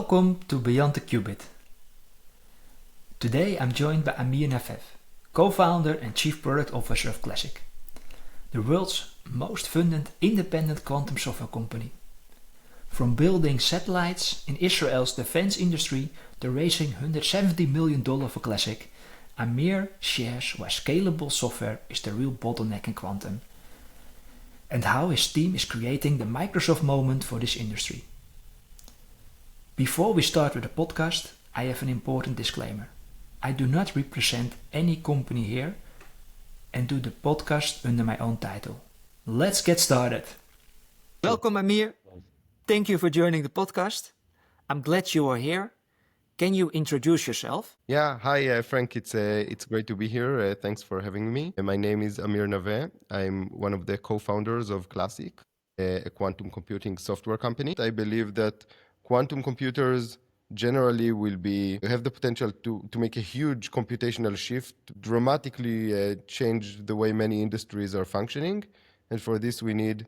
Welcome to Beyond the Qubit. Today I'm joined by Amir Naveh, co-founder and chief product officer of Classiq, the world's most funded independent quantum software company. From building satellites in Israel's defense industry to raising $170 million for Classiq, Amir shares why scalable software is the real bottleneck in quantum and how his team is creating the Microsoft moment for this industry. Before we start with the podcast, I have an important disclaimer. I do not represent any company here and do the podcast under my own title. Let's get started. Welcome, Amir. Thank you for joining the podcast. I'm glad you are here. Can you introduce yourself? Yeah, hi Frank, it's great to be here. Thanks for having me. My name is Amir Naveh. I'm one of the co-founders of Classiq, a quantum computing software company. I believe that quantum computers generally have the potential to make a huge computational shift, dramatically change the way many industries are functioning. And for this, we need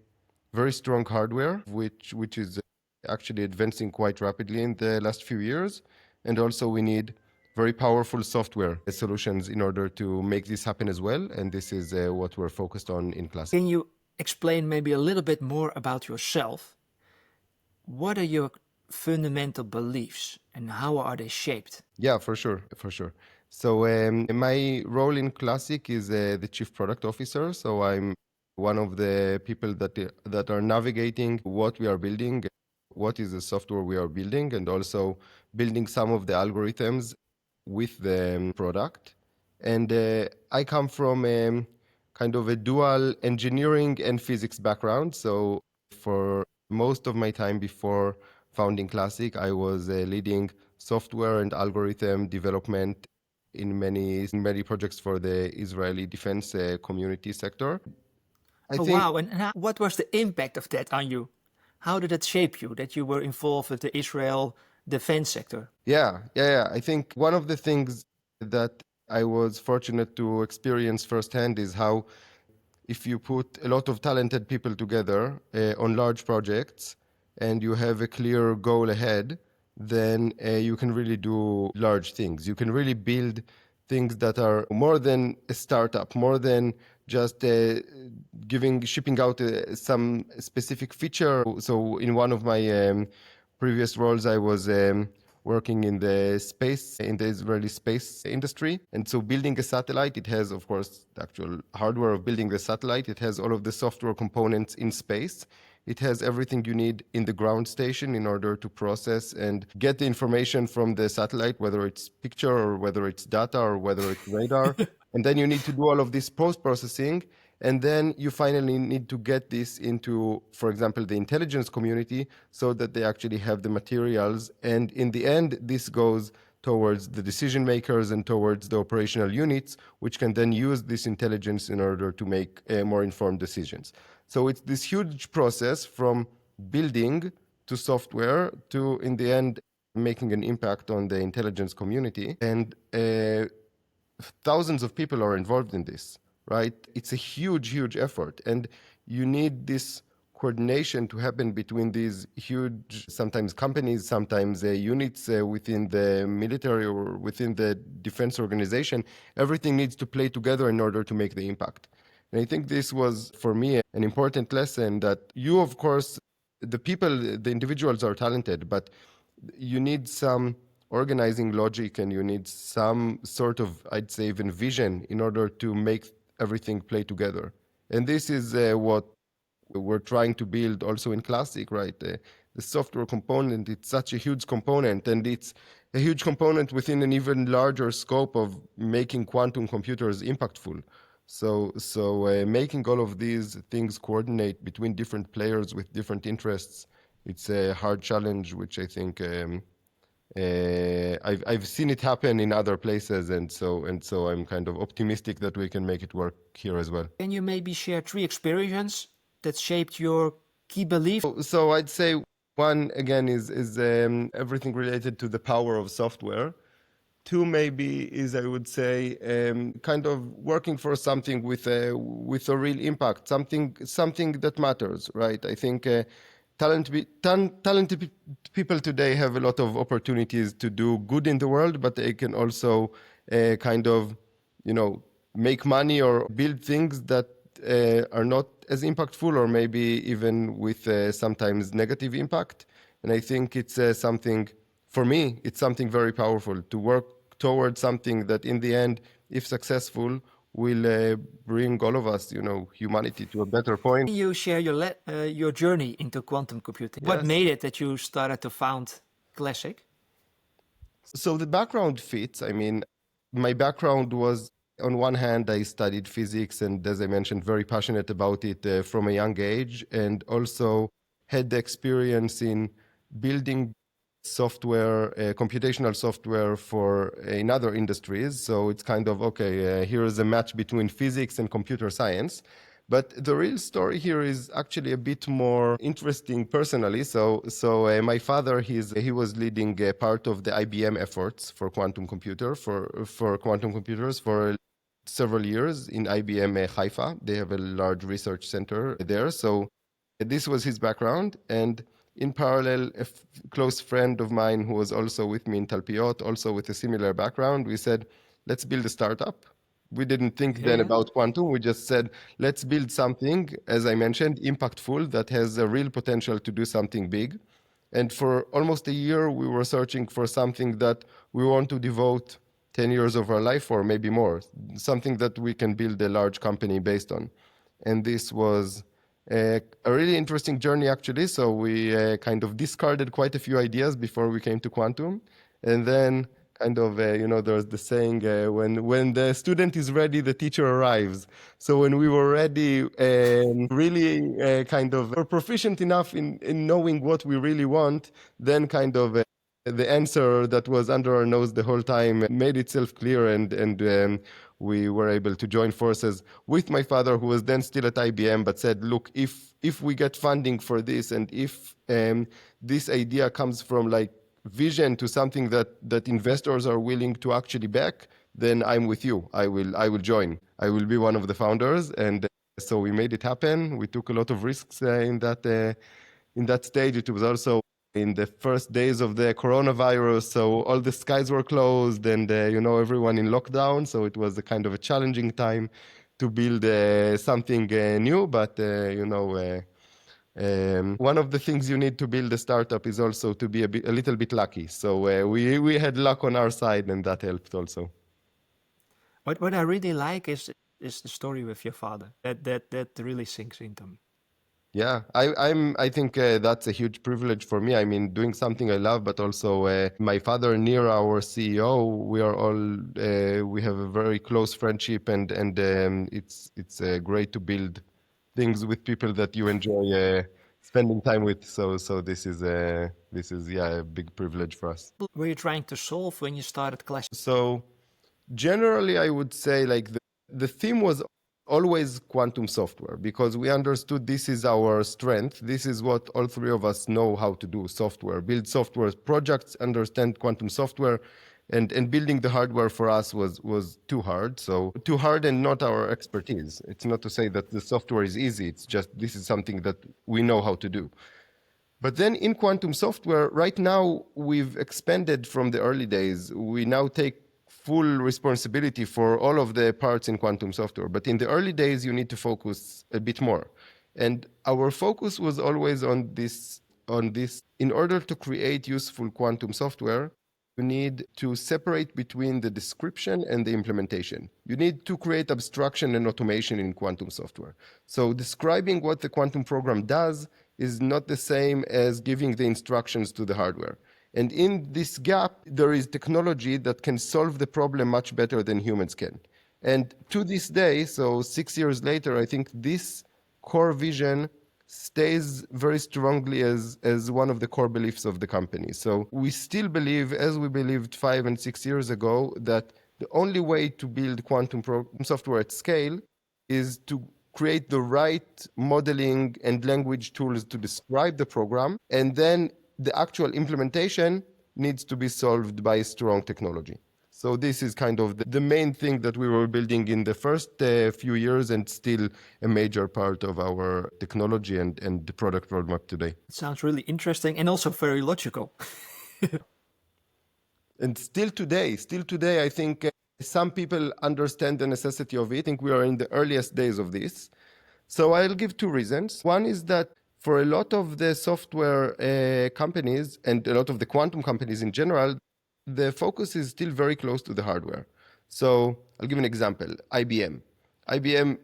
very strong hardware, which is actually advancing quite rapidly in the last few years. And also we need very powerful software solutions in order to make this happen as well. And this is what we're focused on in Classiq. Can you explain maybe a little bit more about yourself? What are your fundamental beliefs and how are they shaped? Yeah, for sure. So my role in Classiq is the chief product officer. So I'm one of the people that are navigating what we are building, what is the software we are building, and also building some of the algorithms with the product. And I come from kind of a dual engineering and physics background. So for most of my time before founding Classiq, I was leading software and algorithm development in many projects for the Israeli defense community sector. Wow, and what was the impact of that on you? How did it shape you that you were involved with the Israel defense sector? Yeah. I think one of the things that I was fortunate to experience firsthand is how if you put a lot of talented people together on large projects and you have a clear goal ahead, then you can really do large things. You can really build things that are more than a startup, more than just shipping out some specific feature. So in one of my previous roles, I was working in the Israeli space industry. And so building a satellite, it has, of course, the actual hardware of building the satellite. It has all of the software components in space. It has everything you need in the ground station in order to process and get the information from the satellite, whether it's picture or whether it's data or whether it's radar. And then you need to do all of this post-processing. And then you finally need to get this into, for example, the intelligence community so that they actually have the materials. And in the end, this goes towards the decision makers and towards the operational units, which can then use this intelligence in order to make more informed decisions. So it's this huge process from building to software to, in the end, making an impact on the intelligence community. And thousands of people are involved in this, right? It's a huge effort. And you need this coordination to happen between these huge, sometimes companies, sometimes units within the military or within the defense organization. Everything needs to play together in order to make the impact. And I think this was, for me, an important lesson that you, of course, the individuals are talented, but you need some organizing logic and you need some sort of, I'd say, even vision in order to make everything play together. And this is what we're trying to build also in Classiq, right? The software component, it's such a huge component, and it's a huge component within an even larger scope of making quantum computers impactful. So making all of these things coordinate between different players with different interests, it's a hard challenge, which I think I've seen it happen in other places, and so I'm kind of optimistic that we can make it work here as well. Can you maybe share 3 experiences that shaped your key beliefs? So I'd say one, again, is everything related to the power of software. 2 maybe is, I would say, kind of working for something with a real impact, something that matters, right? I think talented people today have a lot of opportunities to do good in the world, but they can also kind of, make money or build things that are not as impactful, or maybe even with sometimes negative impact. And I think it's something, for me, it's something very powerful to work towards something that in the end, if successful, will bring all of us, humanity to a better point. Can you share your journey into quantum computing? What Yes. made it that you started to found Classiq? So the background fits. I mean, my background was, on one hand, I studied physics and, as I mentioned, very passionate about it from a young age, and also had the experience in building software, computational software for in other industries. So it's kind of, okay, here is a match between physics and computer science. But the real story here is actually a bit more interesting personally. So my father, he was leading part of the IBM efforts for quantum computers for several years in IBM Haifa. They have a large research center there. So this was his background. And in parallel, close friend of mine who was also with me in Talpiot, also with a similar background, we said, let's build a startup. We didn't think then about quantum. We just said, let's build something, as I mentioned, impactful, that has a real potential to do something big. And for almost a year, we were searching for something that we want to devote 10 years of our life, or maybe more, something that we can build a large company based on. And this was a really interesting journey, actually. So we kind of discarded quite a few ideas before we came to quantum. And then kind of, there's the saying, when the student is ready, the teacher arrives. So when we were ready, really kind of were proficient enough in knowing what we really want, then kind of the answer that was under our nose the whole time made itself clear, and we were able to join forces with my father, who was then still at IBM, but said, look, if we get funding for this, and if this idea comes from like vision to something that investors are willing to actually back, then I'm with you. I will join. I will be one of the founders. And so we made it happen. We took a lot of risks in that stage. It was also in the first days of the coronavirus, so all the skies were closed, and everyone in lockdown. So it was a kind of a challenging time to build something new. But one of the things you need to build a startup is also to be a little bit lucky. So we had luck on our side, and that helped also. What I really like is the story with your father. That really sinks into me. Yeah, I think that's a huge privilege for me. I mean, doing something I love, but also my father, near our CEO, we are all we have a very close friendship, and it's great to build things with people that you enjoy spending time with. So this is a big privilege for us. Were you trying to solve when you started Classiq? So generally, I would say like the theme was always quantum software, because we understood this is our strength. This is what all three of us know how to do: software, build software projects, understand quantum software. And building the hardware for us was too hard. So too hard and not our expertise. It's not to say that the software is easy. It's just this is something that we know how to do. But then in quantum software, right now, we've expanded from the early days. We now take full responsibility for all of the parts in quantum software. But in the early days, you need to focus a bit more. And our focus was always on this. In order to create useful quantum software, you need to separate between the description and the implementation. You need to create abstraction and automation in quantum software. So describing what the quantum program does is not the same as giving the instructions to the hardware. And in this gap, there is technology that can solve the problem much better than humans can. And to this day, so 6 years later, I think this core vision stays very strongly as one of the core beliefs of the company. So we still believe, as we believed 5 and 6 years ago, that the only way to build quantum software at scale is to create the right modeling and language tools to describe the program, and then the actual implementation needs to be solved by strong technology. So this is kind of the main thing that we were building in the first few years, and still a major part of our technology and the product roadmap today. It sounds really interesting and also very logical. And still today, I think some people understand the necessity of it. I think we are in the earliest days of this. So I'll give two reasons. One is that for a lot of the software companies and a lot of the quantum companies in general, the focus is still very close to the hardware. So I'll give an example. IBM. IBM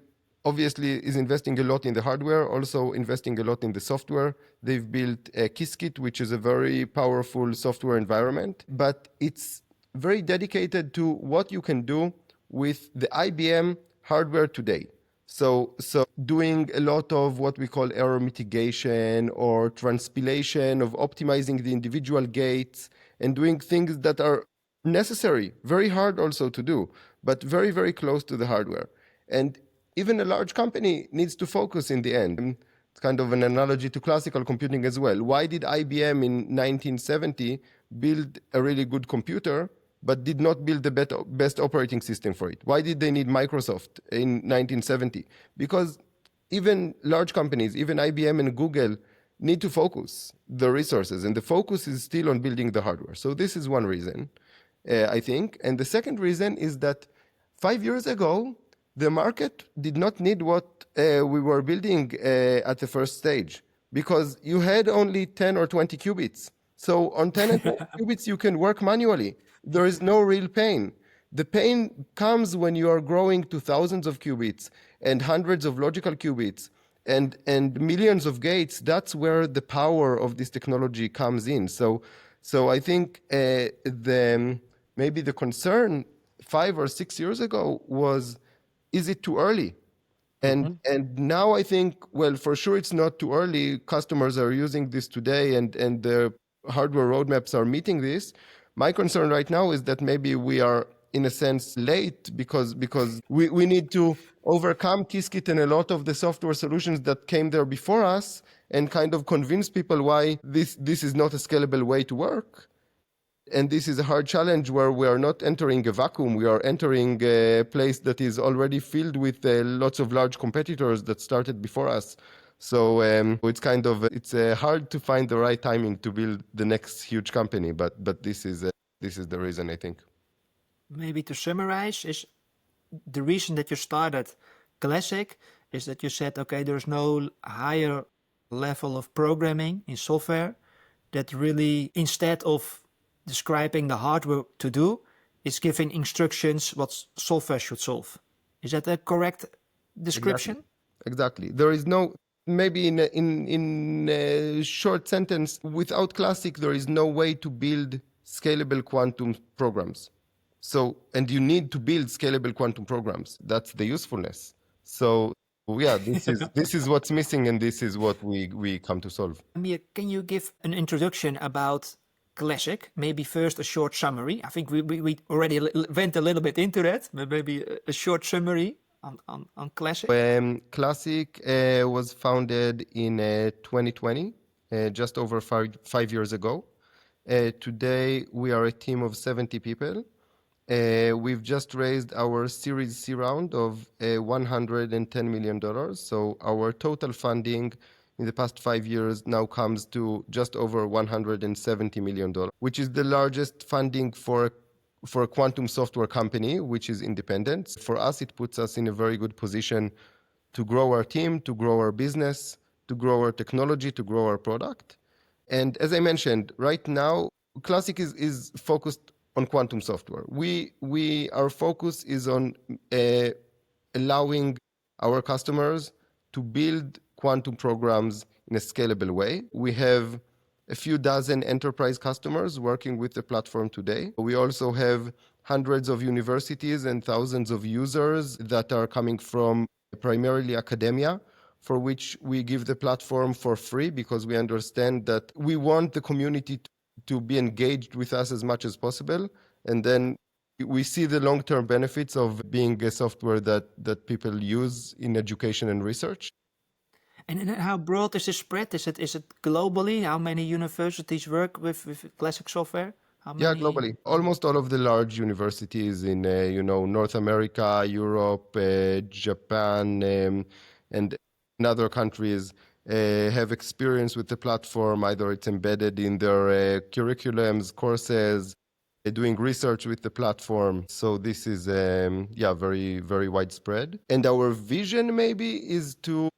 obviously is investing a lot in the hardware, also investing a lot in the software. They've built Qiskit, which is a very powerful software environment, but it's very dedicated to what you can do with the IBM hardware today. So doing a lot of what we call error mitigation or transpilation of optimizing the individual gates and doing things that are necessary, very hard also to do, but very, very close to the hardware. And even a large company needs to focus in the end. It's kind of an analogy to classical computing as well. Why did IBM in 1970 build a really good computer but did not build the best operating system for it? Why did they need Microsoft in 1970? Because even large companies, even IBM and Google, need to focus the resources, and the focus is still on building the hardware. So this is one reason, I think. And the second reason is that 5 years ago, the market did not need what we were building at the first stage, because you had only 10 or 20 qubits. So on 10 and 20 qubits, you can work manually. There is no real pain. The pain comes when you are growing to thousands of qubits and hundreds of logical qubits and millions of gates. That's where the power of this technology comes in. So I think maybe the concern 5 or 6 years ago was, is it too early? And now I think, well, for sure it's not too early. Customers are using this today, and the hardware roadmaps are meeting this. My concern right now is that maybe we are, in a sense, late because we need to overcome Qiskit and a lot of the software solutions that came there before us and kind of convince people why this is not a scalable way to work. And this is a hard challenge where we are not entering a vacuum. We are entering a place that is already filled with lots of large competitors that started before us. So it's hard to find the right timing to build the next huge company. But this is the reason, I think. Maybe to summarize, is the reason that you started Classiq is that you said, okay, there's no higher level of programming in software that really, instead of describing the hardware to do, is giving instructions what software should solve. Is that a correct description? Exactly. There is no, maybe in a short sentence, without Classiq, there is no way to build scalable quantum programs. So, and you need to build scalable quantum programs. That's the usefulness. So yeah, this is what's missing, and this is what we come to solve. Amir, can you give an introduction about Classiq? Maybe first a short summary. I think we already went a little bit into that, but maybe a short summary on Classiq. Classiq was founded in 2020, just over five years ago. Today, we are a team of 70 people. We've just raised our Series C round of $110 million. So our total funding in the past 5 years now comes to just over $170 million, which is the largest funding for a quantum software company, which is independent. For us, it puts us in a very good position to grow our team, to grow our business, to grow our technology, to grow our product. And as I mentioned, right now, Classiq is focused on quantum software. Our focus is on allowing our customers to build quantum programs in a scalable way. We have a few dozen enterprise customers working with the platform today. We also have hundreds of universities and thousands of users that are coming from primarily academia, for which we give the platform for free because we understand that we want the community to be engaged with us as much as possible. And then we see the long-term benefits of being a software that people use in education and research. And how broad is this spread? Is it globally? How many universities work with Classiq software? How Yeah, many? globally. Almost all of the large universities in, North America, Europe, Japan, and in other countries have experience with the platform. Either it's embedded in their curriculums, courses, doing research with the platform. So this is, very, very widespread. And our vision maybe is to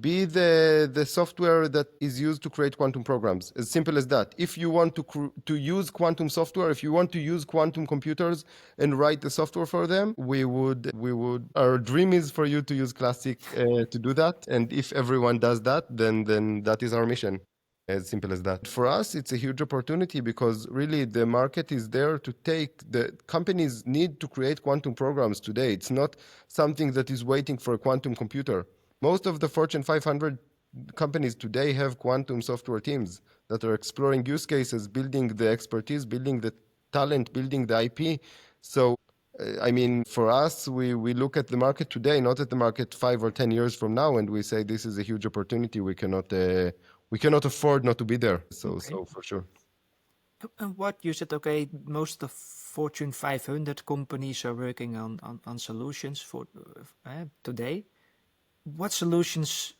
be the software that is used to create quantum programs. As simple as that. If you want to use quantum software, if you want to use quantum computers and write the software for them, we would. Our dream is for you to use Classiq to do that. And if everyone does that, then that is our mission. As simple as that. For us, it's a huge opportunity because really the market is there to take. The companies need to create quantum programs today. It's not something that is waiting for a quantum computer. Most of the Fortune 500 companies today have quantum software teams that are exploring use cases, building the expertise, building the talent, building the IP. So, for us, we look at the market today, not at the market 5 or 10 years from now, and we say this is a huge opportunity. We cannot afford not to be there. So for sure. And what you said, okay, most of Fortune 500 companies are working on solutions for today. What solutions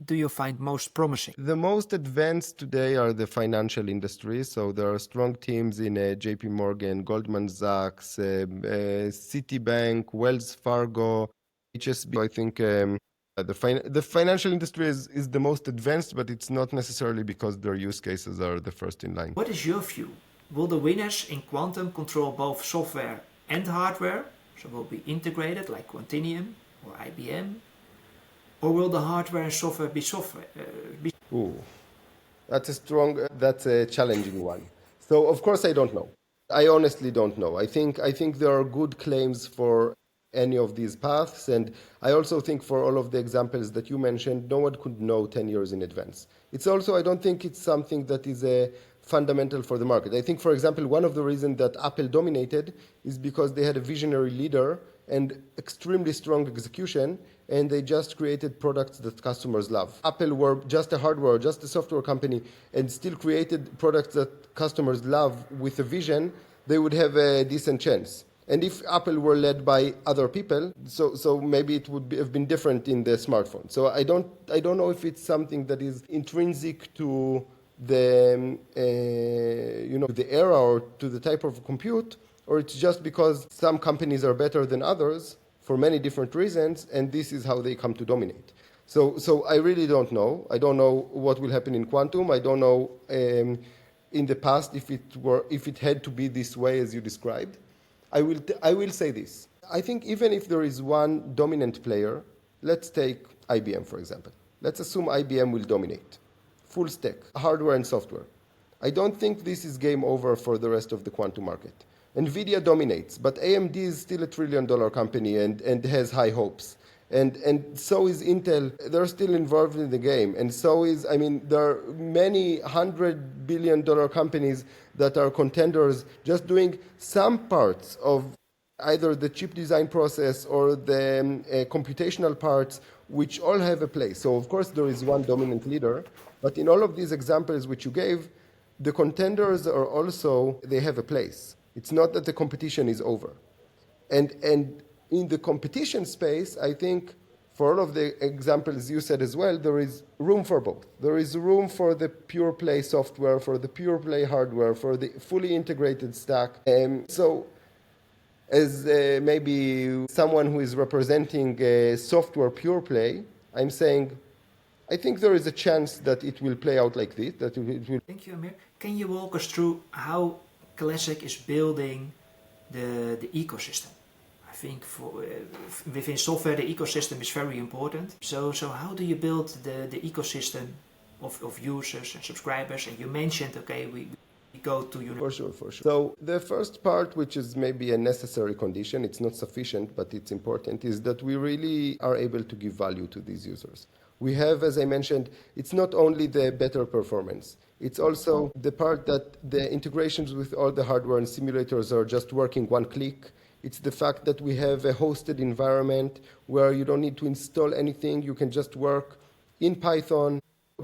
do you find most promising? The most advanced today are the financial industry. So there are strong teams in JP Morgan, Goldman Sachs, Citibank, Wells Fargo, HSB. I think the financial industry is the most advanced, but it's not necessarily because their use cases are the first in line. What is your view? Will the winners in quantum control both software and hardware? So will be integrated like Quantinuum or IBM? Or will the hardware and software be software? Ooh, that's a challenging one. So of course I don't know. I honestly don't know. I think there are good claims for any of these paths, and I also think for all of the examples that you mentioned, no one could know 10 years in advance. It's also, I don't think it's something that is a fundamental for the market. I think, for example, one of the reasons that Apple dominated is because they had a visionary leader and extremely strong execution, and they just created products that customers love. Apple were just a hardware, just a software company, and still created products that customers love with a vision, they would have a decent chance. And if Apple were led by other people, so maybe it would have been different in the smartphone. So I don't know if it's something that is intrinsic to the the era or to the type of compute, or it's just because some companies are better than others for many different reasons, and this is how they come to dominate. So I really don't know. I don't know what will happen in quantum. I don't know in the past if it had to be this way as you described. I will say this. I think even if there is one dominant player, let's take IBM, for example. Let's assume IBM will dominate. Full stack, hardware and software. I don't think this is game over for the rest of the quantum market. NVIDIA dominates, but AMD is still $1 trillion company and has high hopes. And so is Intel. They're still involved in the game. And so is, there are many $100 billion companies that are contenders just doing some parts of either the chip design process or the computational parts, which all have a place. So of course there is one dominant leader, but in all of these examples which you gave, the contenders are also, they have a place. It's not that the competition is over. And in the competition space, I think for all of the examples you said as well, there is room for both. There is room for the pure play software, for the pure play hardware, for the fully integrated stack. So as maybe someone who is representing a software pure play, I'm saying I think there is a chance that it will play out like this. That it will. Thank you, Amir. Can you walk us through how Classiq is building the ecosystem? I think within software, the ecosystem is very important. So how do you build the ecosystem of users and subscribers? And you mentioned, okay, we go to university. For sure. So the first part, which is maybe a necessary condition, it's not sufficient, but it's important, is that we really are able to give value to these users. We have, as I mentioned, it's not only the better performance, it's also the part that the integrations with all the hardware and simulators are just working one click. It's the fact that we have a hosted environment where you don't need to install anything. You can just work in Python,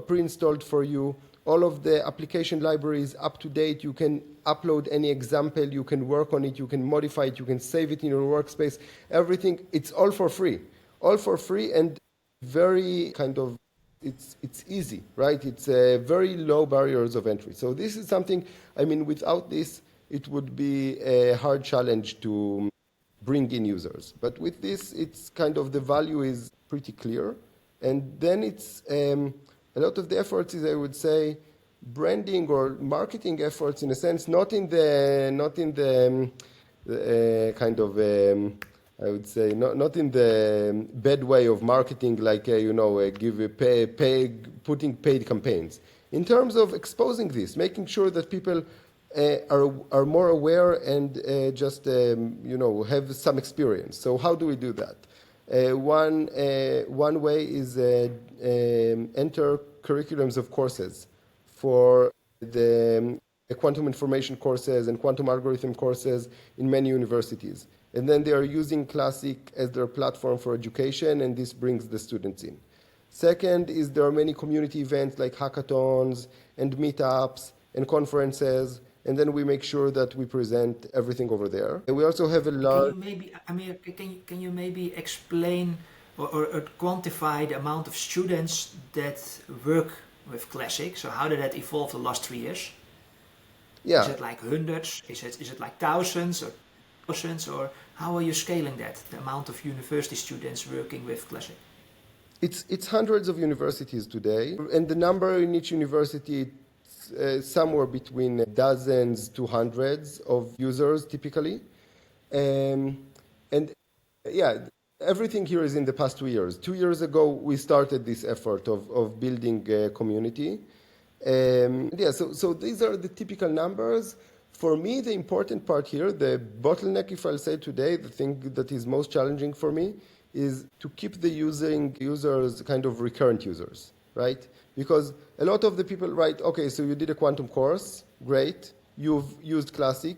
pre-installed for you. All of the application libraries up to date. You can upload any example, you can work on it, you can modify it, you can save it in your workspace. Everything, it's all for free. All for free and very kind of, it's easy, right? It's very low barriers of entry. So this is something, I mean, without this, it would be a hard challenge to bring in users. But with this, it's kind of the value is pretty clear. And then it's a lot of the efforts is, I would say, branding or marketing efforts in a sense, not in the kind of I would say not in the bad way of marketing, like putting paid campaigns. In terms of exposing this, making sure that people are more aware and just have some experience. So how do we do that? One way is enter curriculums of courses for the quantum information courses and quantum algorithm courses in many universities. And then they are using Classiq as their platform for education, and this brings the students in. Second is there are many community events like hackathons and meetups and conferences, and then we make sure that we present everything over there. And we also have a large... Can you maybe explain or quantify the amount of students that work with Classiq? So how did that evolve the last 3 years? Yeah. Is it like hundreds? Is it like thousands or thousands? Or how are you scaling that, the amount of university students working with Classiq? It's hundreds of universities today, and the number in each university somewhere between dozens to hundreds of users typically. And yeah, everything here is in the past 2 years. 2 years ago, we started this effort of building a community. So these are the typical numbers. For me, the important part here, the bottleneck, if I'll say today, the thing that is most challenging for me is to keep the users kind of recurrent users, right? Because a lot of the people write, okay, so you did a quantum course, great, you've used Classiq,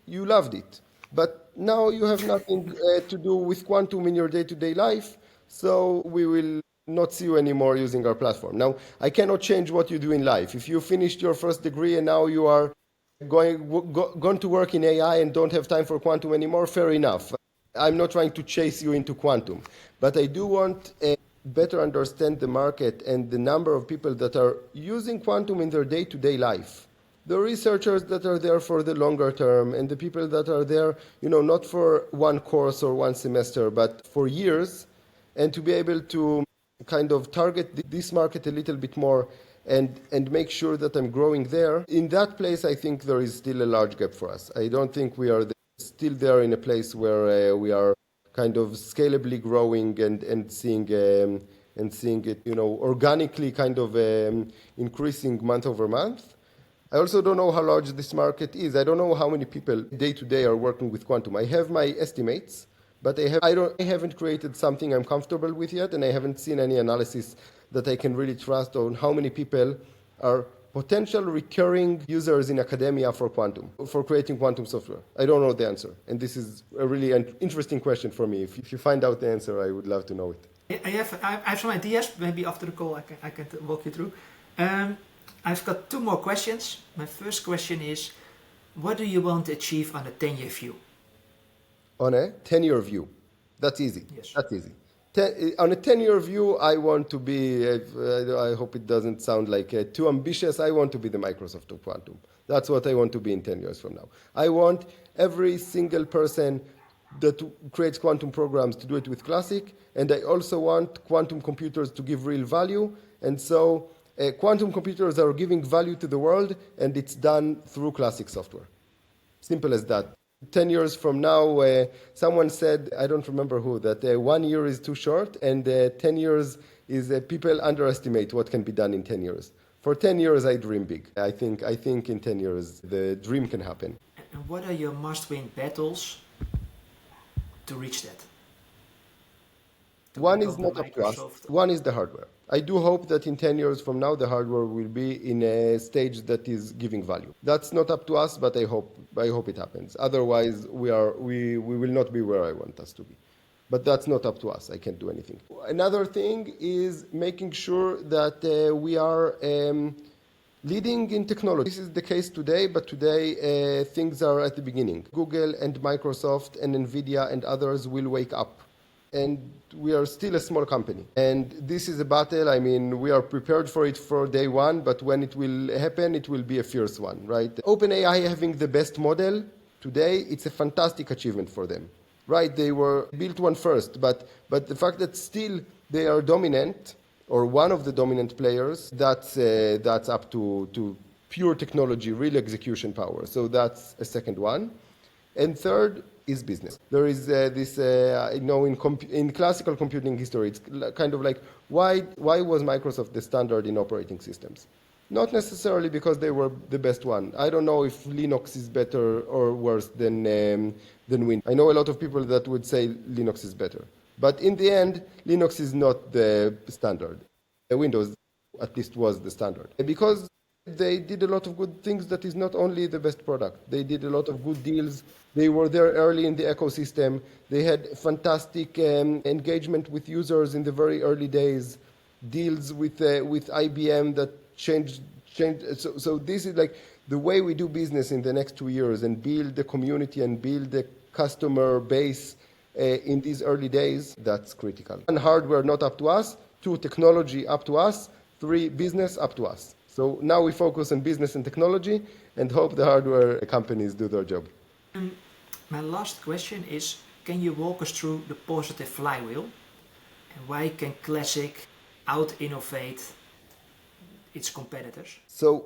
you loved it. But now you have nothing to do with quantum in your day-to-day life, so we will not see you anymore using our platform. Now, I cannot change what you do in life. If you finished your first degree and now you are going to work in AI and don't have time for quantum anymore, fair enough. I'm not trying to chase you into quantum, but I do want to better understand the market and the number of people that are using quantum in their day-to-day life. The researchers that are there for the longer term and the people that are there, not for one course or one semester, but for years, and to be able to kind of target this market a little bit more and make sure that I'm growing there. In that place, I think there is still a large gap for us. I don't think we are still there in a place where we are kind of scalably growing and seeing it, organically kind of increasing month over month. I also don't know how large this market is. I don't know how many people day to day are working with quantum. I have my estimates, but I haven't created something I'm comfortable with yet, and I haven't seen any analysis that I can really trust on how many people are potential recurring users in academia for quantum, for creating quantum software. I don't know the answer, and this is a really interesting question for me. If you find out the answer, I would love to know it. I have some ideas. Maybe after the call I can walk you through. I've got 2 more questions. My first question is, what do you want to achieve on a 10-year view? On a 10-year view? That's easy. Yes. That's easy. On a 10-year view, I want to be, I hope it doesn't sound like too ambitious, I want to be the Microsoft of quantum. That's what I want to be in 10 years from now. I want every single person that creates quantum programs to do it with Classiq, and I also want quantum computers to give real value, and so quantum computers are giving value to the world, and it's done through Classiq software. Simple as that. 10 years from now, someone said, I don't remember who, that 1 year is too short, and 10 years is people underestimate what can be done in 10 years. For 10 years, I dream big. I think in 10 years, the dream can happen. And what are your must-win battles to reach that? One is not up to us. One is the hardware. I do hope that in 10 years from now, the hardware will be in a stage that is giving value. That's not up to us, but I hope it happens. Otherwise, we will not be where I want us to be. But that's not up to us. I can't do anything. Another thing is making sure that we are Leading in technology. This is the case today, but today things are at the beginning. Google and Microsoft and NVIDIA and others will wake up. And we are still a small company. And this is a battle. I mean, we are prepared for it for day one, but when it will happen, it will be a fierce one, right? OpenAI having the best model today, it's a fantastic achievement for them, right? They were built one first, but the fact that still they are dominant, or one of the dominant players, that's up to pure technology, real execution power. So that's a second one. And third is business. There is this, in classical computing history, it's kind of like, why was Microsoft the standard in operating systems? Not necessarily because they were the best one. I don't know if Linux is better or worse than Windows. I know a lot of people that would say Linux is better. But in the end, Linux is not the standard. Windows, at least, was the standard. Because they did a lot of good things that is not only the best product. They did a lot of good deals. They were there early in the ecosystem. They had fantastic engagement with users in the very early days, deals with IBM that changed. So this is like the way we do business in the next 2 years and build the community and build the customer base in these early days. That's critical. And hardware not up to us. 2, technology up to us. 3, business up to us. So now we focus on business and technology and hope the hardware companies do their job. My last question is, can you walk us through the positive flywheel? And why can Classiq out-innovate its competitors? So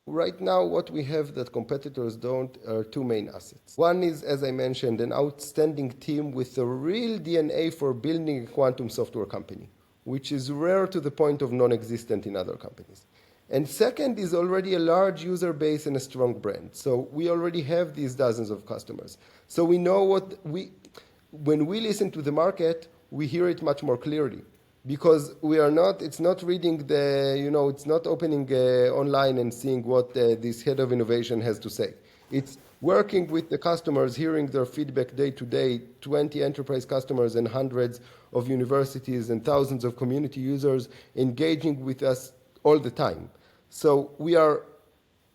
right now what we have that competitors don't are 2 main assets. One is, as I mentioned, an outstanding team with a real DNA for building a quantum software company, which is rare to the point of non-existent in other companies. And second is already a large user base and a strong brand. So we already have these dozens of customers. So we know when we listen to the market, we hear it much more clearly. Because it's not reading it's not opening online and seeing what this head of innovation has to say. It's working with the customers, hearing their feedback day to day, 20 enterprise customers and hundreds of universities and thousands of community users engaging with us all the time. So we are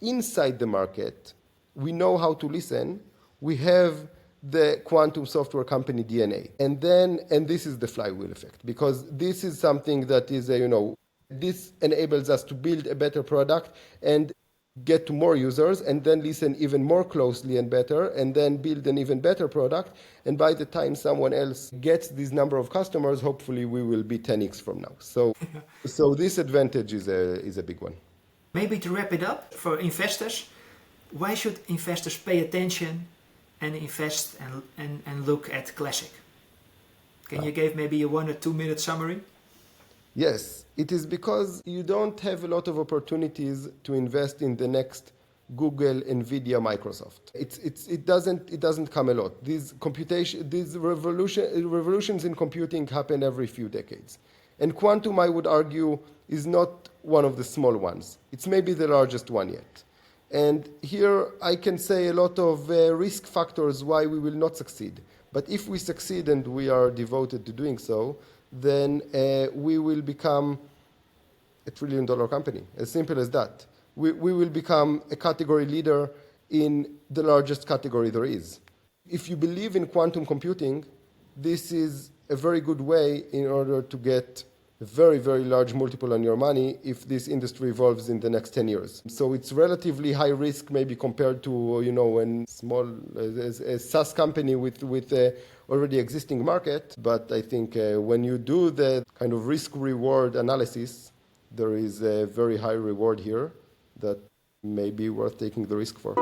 inside the market. We know how to listen. We have the quantum software company DNA. And this is the flywheel effect, because this is something that is, this enables us to build a better product and get to more users and then listen even more closely and better and then build an even better product. And by the time someone else gets this number of customers, hopefully we will be 10x from now. So this advantage is a big one. Maybe to wrap it up, for investors, why should investors pay attention and invest and look at Classiq? Can you give maybe a 1 or 2 minute summary? Yes, it is because you don't have a lot of opportunities to invest in the next Google, NVIDIA, Microsoft. It doesn't come a lot. These revolutions in computing happen every few decades. And quantum, I would argue, is not one of the small ones. It's maybe the largest one yet. And here I can say a lot of risk factors why we will not succeed. But if we succeed, and we are devoted to doing so, then we will become a $1 trillion company, as simple as that. We will become a category leader in the largest category there is. If you believe in quantum computing, this is a very good way in order to get a very, very large multiple on your money if this industry evolves in the next 10 years. So it's relatively high risk maybe compared to, a small a SaaS company with already existing market. But I think when you do the kind of risk-reward analysis, there is a very high reward here that may be worth taking the risk for.